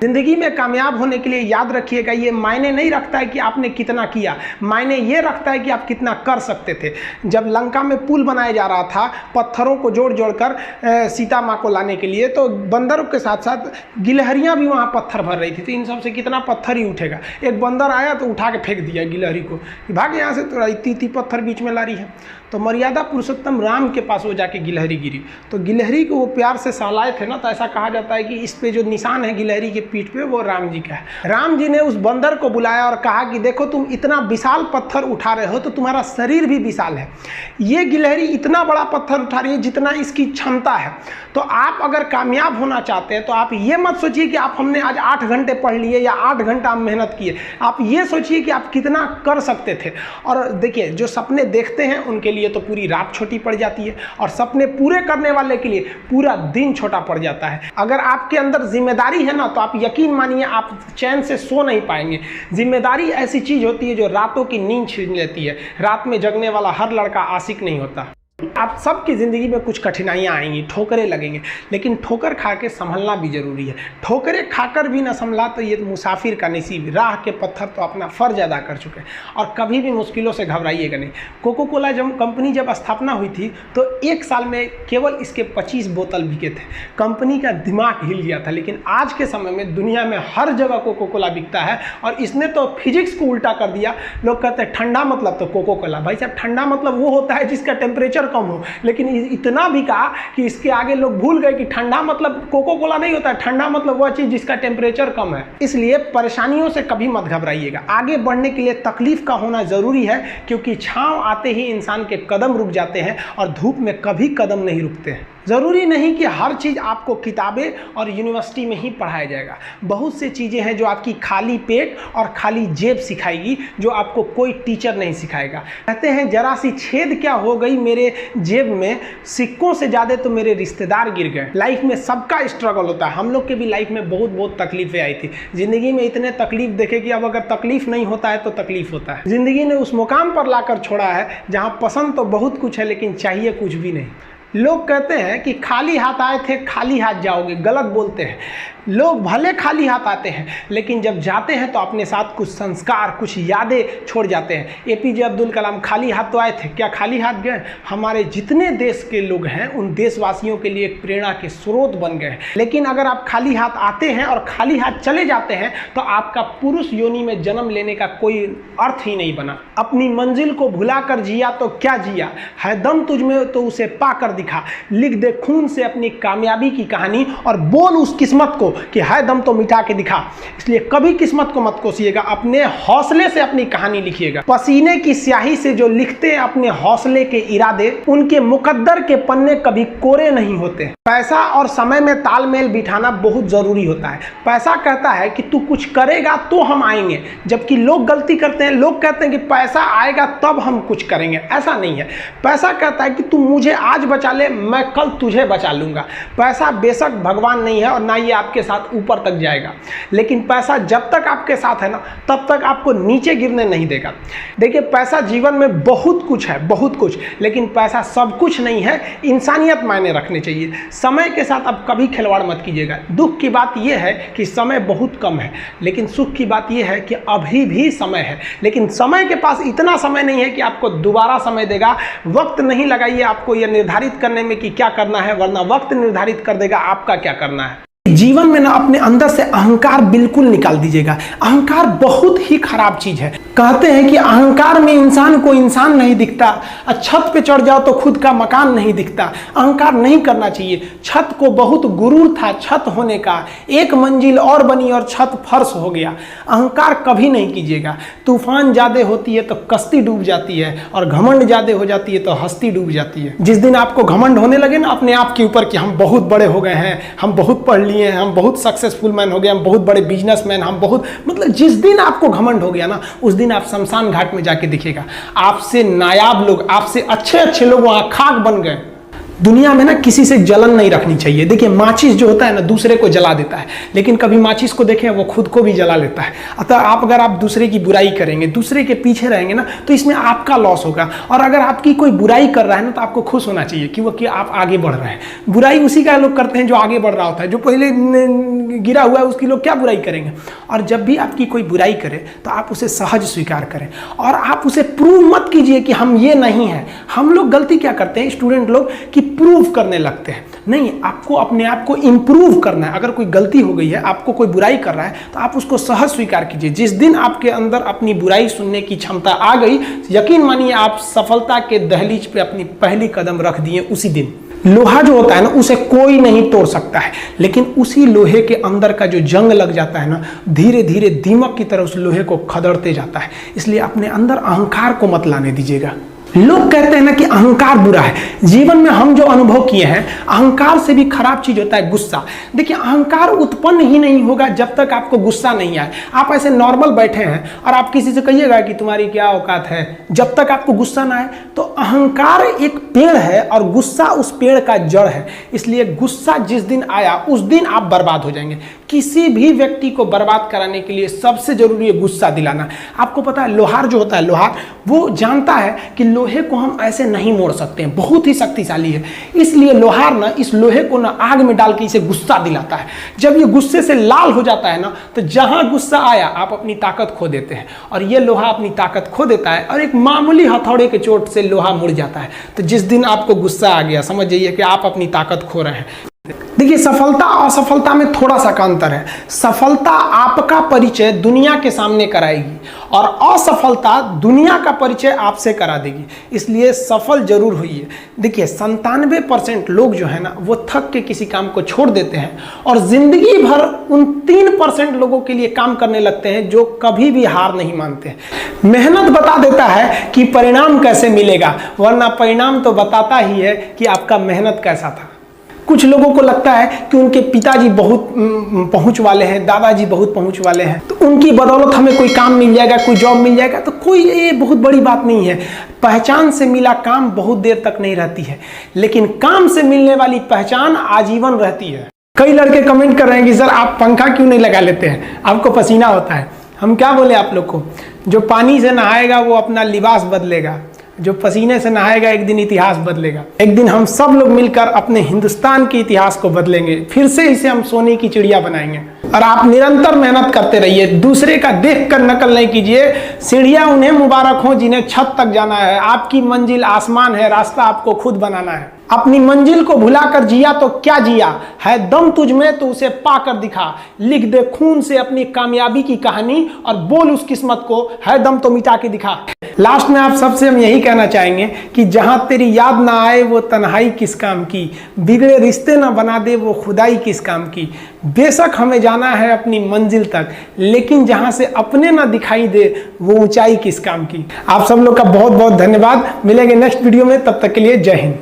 जिंदगी में कामयाब होने के लिए याद रखिएगा, ये मायने नहीं रखता है कि आपने कितना किया, मायने ये रखता है कि आप कितना कर सकते थे। जब लंका में पुल बनाया जा रहा था पत्थरों को जोड़ जोड़ कर सीता माँ को लाने के लिए, तो बंदरों के साथ साथ गिलहरियाँ भी वहाँ पत्थर भर रही थी। तो इन सब से कितना पत्थर ही उठेगा। एक बंदर आया तो उठा के फेंक दिया गिलहरी को, भाग यहाँ से, तो इतनी पत्थर बीच में ला रही है। तो मर्यादा पुरुषोत्तम राम के पास वो जाके गिलहरी गिरी, तो गिलहरी को वो प्यार से सहलाए थे ना, तो ऐसा कहा जाता है कि इस पे जो निशान है गिलहरी के पीठ पे वो राम जी का है। राम जी ने उस बंदर को बुलाया और कहा कि देखो तुम इतना विशाल पत्थर उठा रहे हो तो तुम्हारा शरीर भी विशाल है, ये गिलहरी इतना बड़ा पत्थर उठा रही है जितना इसकी क्षमता है। तो आप अगर कामयाब होना चाहते हैं तो आप ये मत सोचिए कि आप हमने आज 8 घंटे पढ़ लिए या 8 घंटा मेहनत किए, आप ये सोचिए कि आप कितना कर सकते थे। और देखिए जो सपने देखते हैं उनके लिए तो पूरी रात छोटी पड़ जाती है, और सपने पूरे करने वाले के लिए पूरा दिन छोटा पड़ जाता है। अगर आपके अंदर जिम्मेदारी है ना, तो आप यकीन मानिए आप चैन से सो नहीं पाएंगे। जिम्मेदारी ऐसी चीज होती है जो रातों की नींद छीन लेती है। रात में जगने वाला हर लड़का आशिक नहीं होता। आप सबकी ज़िंदगी में कुछ कठिनाइयाँ आएंगी, ठोकरें लगेंगे, लेकिन ठोकर खा के संभलना भी जरूरी है। ठोकरें खाकर भी ना संभला तो ये मुसाफिर का नसीब। राह के पत्थर तो अपना फ़र्ज अदा कर चुके हैं, और कभी भी मुश्किलों से घबराइएगा नहीं। कोको कोला कंपनी जब स्थापना हुई थी तो 1 साल में केवल इसके 25 बोतल बिके थे। कंपनी का दिमाग हिल गया था। लेकिन आज के समय में दुनिया में हर जगह कोको कोला बिकता है, और इसने तो फिजिक्स को उल्टा कर दिया। लोग कहते हैं ठंडा मतलब तो कोको कोला। भाई साहब, ठंडा मतलब वो होता है जिसका टेम्परेचर कम हो, लेकिन इतना भी कहा कि इसके आगे लोग भूल गए कि ठंडा मतलब कोको कोला नहीं होता है, ठंडा मतलब वह चीज जिसका टेम्परेचर कम है। इसलिए परेशानियों से कभी मत घबराइएगा। आगे बढ़ने के लिए तकलीफ का होना जरूरी है, क्योंकि छांव आते ही इंसान के कदम रुक जाते हैं और धूप में कभी कदम नहीं रुकते हैं। ज़रूरी नहीं कि हर चीज़ आपको किताबें और यूनिवर्सिटी में ही पढ़ाया जाएगा। बहुत सी चीज़ें हैं जो आपकी खाली पेट और खाली जेब सिखाएगी, जो आपको कोई टीचर नहीं सिखाएगा। कहते हैं जरा सी छेद क्या हो गई मेरे जेब में, सिक्कों से ज़्यादा तो मेरे रिश्तेदार गिर गए। लाइफ में सबका स्ट्रगल होता है। हम लोग के भी लाइफ में बहुत तकलीफें आई थी। ज़िंदगी में इतने तकलीफ देखे कि अब अगर तकलीफ नहीं होता है तो तकलीफ होता है। ज़िंदगी ने उस मुकाम पर लाकर छोड़ा है जहाँ पसंद तो बहुत कुछ है लेकिन चाहिए कुछ भी नहीं। लोग कहते हैं कि खाली हाथ आए थे खाली हाथ जाओगे, गलत बोलते हैं। लोग भले खाली हाथ आते हैं, लेकिन जब जाते हैं तो अपने साथ कुछ संस्कार, कुछ यादें छोड़ जाते हैं। एपीजे अब्दुल कलाम खाली हाथ तो आए थे, क्या खाली हाथ गए? हमारे जितने देश के लोग हैं उन देशवासियों के लिए एक प्रेरणा के स्रोत बन गए हैं। लेकिन अगर आप खाली हाथ आते हैं और खाली हाथ चले जाते हैं तो आपका पुरुष योनि में जन्म लेने का कोई अर्थ ही नहीं बना। अपनी मंजिल को भुलाकर जिया तो क्या जिया, है दम तुझ में तो उसे पाकर दिखा। लिख दे खून से अपनी कामयाबी की कहानी और बोल उस किस्मत को कि है दम तो मिटा के दिखा। इसलिए कभी किस्मत को मत कोसिएगा, अपने हौसले से अपनी कहानी लिखिएगा। पसीने की स्याही से जो लिखते हैं अपने हौसले के इरादे, उनके मुकद्दर के पन्ने कभी कोरे नहीं होते। पैसा और समय में तालमेल बिठाना बहुत जरूरी होता है। पैसा कहता है कि तू कुछ करेगा तो हम आएंगे, जबकि लोग गलती करते हैं। लोग कहते हैं कि पैसा आएगा तब हम कुछ करेंगे। ऐसा नहीं है। पैसा कहता है कि तू मुझे आज बचा ले, मैं कल तुझे बचा लूंगा। पैसा बेशक भगवान नहीं है और ना ये आपके साथ ऊपर तक जाएगा, लेकिन पैसा जब तक आपके साथ है ना, तब तक आपको नीचे गिरने नहीं देगा। देखिए, पैसा जीवन में बहुत कुछ है, बहुत कुछ, लेकिन पैसा सब कुछ नहीं है। इंसानियत मायने रखने चाहिए। समय के साथ आप कभी खिलवाड़ मत कीजिएगा। दुख की बात यह है कि समय बहुत कम है, लेकिन सुख की बात यह है कि अभी भी समय है। लेकिन समय के पास इतना समय नहीं है कि आपको दोबारा समय देगा। वक्त नहीं लगाइए आपको यह निर्धारित करने में कि क्या करना है, वरना वक्त निर्धारित कर देगा आपका क्या करना है। जीवन में ना अपने अंदर से अहंकार बिल्कुल निकाल दीजिएगा। अहंकार बहुत ही खराब चीज है। कहते हैं कि अहंकार में इंसान को इंसान नहीं दिखता, छत पे चढ़ जाओ तो खुद का मकान नहीं दिखता। अहंकार नहीं करना चाहिए। छत को बहुत गुरूर था छत होने का, एक मंजिल और बनी और छत फर्श हो गया। अहंकार कभी नहीं कीजिएगा। तूफान ज्यादा होती है तो कश्ती डूब जाती है, और घमंड ज्यादा हो जाती है तो हस्ती डूब जाती है। जिस दिन आपको घमंड होने लगे ना अपने आप के ऊपर कि हम बहुत बड़े हो गए हैं, हम बहुत पढ़ लिए, हम बहुत सक्सेसफुल मैन हो गए, हम बहुत बड़े बिजनेसमैन, हम बहुत, मतलब जिस दिन आपको घमंड हो गया ना, उस दिन आप शमशान घाट में जाके दिखेगा आपसे नायाब लोग, आपसे अच्छे अच्छे लोग वहां खाक बन गए। दुनिया में ना किसी से जलन नहीं रखनी चाहिए। देखिए माचिस जो होता है ना दूसरे को जला देता है, लेकिन कभी माचिस को देखें वो खुद को भी जला लेता है। अतः अगर आप दूसरे की बुराई करेंगे, दूसरे के पीछे रहेंगे ना, तो इसमें आपका लॉस होगा। और अगर आपकी कोई बुराई कर रहा है ना तो आपको खुश होना चाहिए कि आप आगे बढ़ रहे हैं। बुराई उसी का लोग करते हैं जो आगे बढ़ रहा होता है, जो पहले गिरा हुआ है उसकी लोग क्या बुराई करेंगे। और जब भी आपकी कोई बुराई करे तो आप उसे सहज स्वीकार करें और आप उसे प्रूव मत कीजिए कि हम ये नहीं हैं। हम लोग गलती क्या करते हैं स्टूडेंट लोग कि प्रूव करने लगते हैं। नहीं, आपको अपने आप को इंप्रूव करना है। अगर कोई गलती हो गई है, आपको कोई बुराई कर रहा है, तो आप उसको सहज स्वीकार कीजिए। जिस दिन आपके अंदर अपनी बुराई सुनने की क्षमता आ गई, यकीन मानिए आप सफलता के दहलीज पे अपनी पहली कदम रख दिए उसी दिन। लोहा जो होता है ना उसे कोई नहीं तोड़ सकता है, लेकिन उसी लोहे के अंदर का जो जंग लग जाता है ना, धीरे धीरे दीमक की तरह उस लोहे को खदड़ते जाता है। इसलिए अपने अंदर अहंकार को मत लाने दीजिएगा। लोग कहते हैं ना कि अहंकार बुरा है। जीवन में हम जो अनुभव किए हैं, अहंकार से भी खराब चीज होता है गुस्सा। देखिए अहंकार उत्पन्न ही नहीं होगा जब तक आपको गुस्सा नहीं आए। आप ऐसे नॉर्मल बैठे हैं और आप किसी से कहिएगा कि तुम्हारी क्या औकात है, जब तक आपको गुस्सा ना आए। तो अहंकार एक पेड़ है और गुस्सा उस पेड़ का जड़ है। इसलिए गुस्सा जिस दिन आया उस दिन आप बर्बाद हो जाएंगे। किसी भी व्यक्ति को बर्बाद कराने के लिए सबसे जरूरी है गुस्सा दिलाना। आपको पता है लोहार जो होता है, लोहार वो जानता है कि लोहे को हम ऐसे नहीं मोड़ सकते हैं, बहुत ही शक्तिशाली है। इसलिए लोहार ना इस लोहे को ना आग में डाल के इसे गुस्सा दिलाता है। जब ये गुस्से से लाल हो जाता है ना, तो जहां गुस्सा आया आप अपनी ताकत खो देते हैं। और ये लोहा अपनी ताकत खो देता है और एक मामूली हथौड़े के चोट से लोहा मुड़ जाता है। तो जिस दिन आपको गुस्सा आ गया, समझ जाइए कि आप अपनी ताकत खो रहे हैं। देखिए सफलता और असफलता में थोड़ा सा का अंतर है। सफलता आपका परिचय दुनिया के सामने कराएगी और असफलता दुनिया का परिचय आपसे करा देगी। इसलिए सफल जरूर होइए। देखिए 97% लोग जो है ना वो थक के किसी काम को छोड़ देते हैं और जिंदगी भर उन 3% लोगों के लिए काम करने लगते हैं जो कभी भी हार नहीं मानते। मेहनत बता देता है कि परिणाम कैसे मिलेगा, वरना परिणाम तो बताता ही है कि आपका मेहनत कैसा था। कुछ लोगों को लगता है कि उनके पिताजी बहुत पहुंच वाले हैं, दादाजी बहुत पहुंच वाले हैं, तो उनकी बदौलत हमें कोई काम मिल जाएगा, कोई जॉब मिल जाएगा। तो कोई ये बहुत बड़ी बात नहीं है। पहचान से मिला काम बहुत देर तक नहीं रहती है, लेकिन काम से मिलने वाली पहचान आजीवन रहती है। कई लड़के कमेंट कर रहे हैं कि सर आप पंखा क्यों नहीं लगा लेते हैं, आपको पसीना होता है। हम क्या बोले आप लोग को, जो पानी से नहाएगा वो अपना लिबास बदलेगा, जो पसीने से नहाएगा एक दिन इतिहास बदलेगा। एक दिन हम सब लोग मिलकर अपने हिंदुस्तान के इतिहास को बदलेंगे, फिर से इसे हम सोने की चिड़िया बनाएंगे। और आप निरंतर मेहनत करते रहिए, दूसरे का देखकर नकल नहीं कीजिए। सीढ़ियां उन्हें मुबारक हो जिन्हें छत तक जाना है। आपकी मंजिल आसमान है, रास्ता आपको खुद बनाना है। अपनी मंजिल को भुलाकर जिया तो क्या जिया है, दम तुझ में तो उसे पाकर दिखा। लिख दे खून से अपनी कामयाबी की कहानी और बोल उस किस्मत को, है दम तो मिटा के दिखा। लास्ट में आप सबसे हम यही कहना चाहेंगे कि जहां तेरी याद ना आए वो तन्हाई किस काम की, बिगड़े रिश्ते ना बना दे वो खुदाई किस काम की। बेशक हमें जाना है अपनी मंजिल तक, लेकिन जहां से अपने ना दिखाई दे वो ऊंचाई किस काम की। आप सब लोग का बहुत बहुत धन्यवाद। मिलेंगे नेक्स्ट वीडियो में, तब तक के लिए जय हिंद।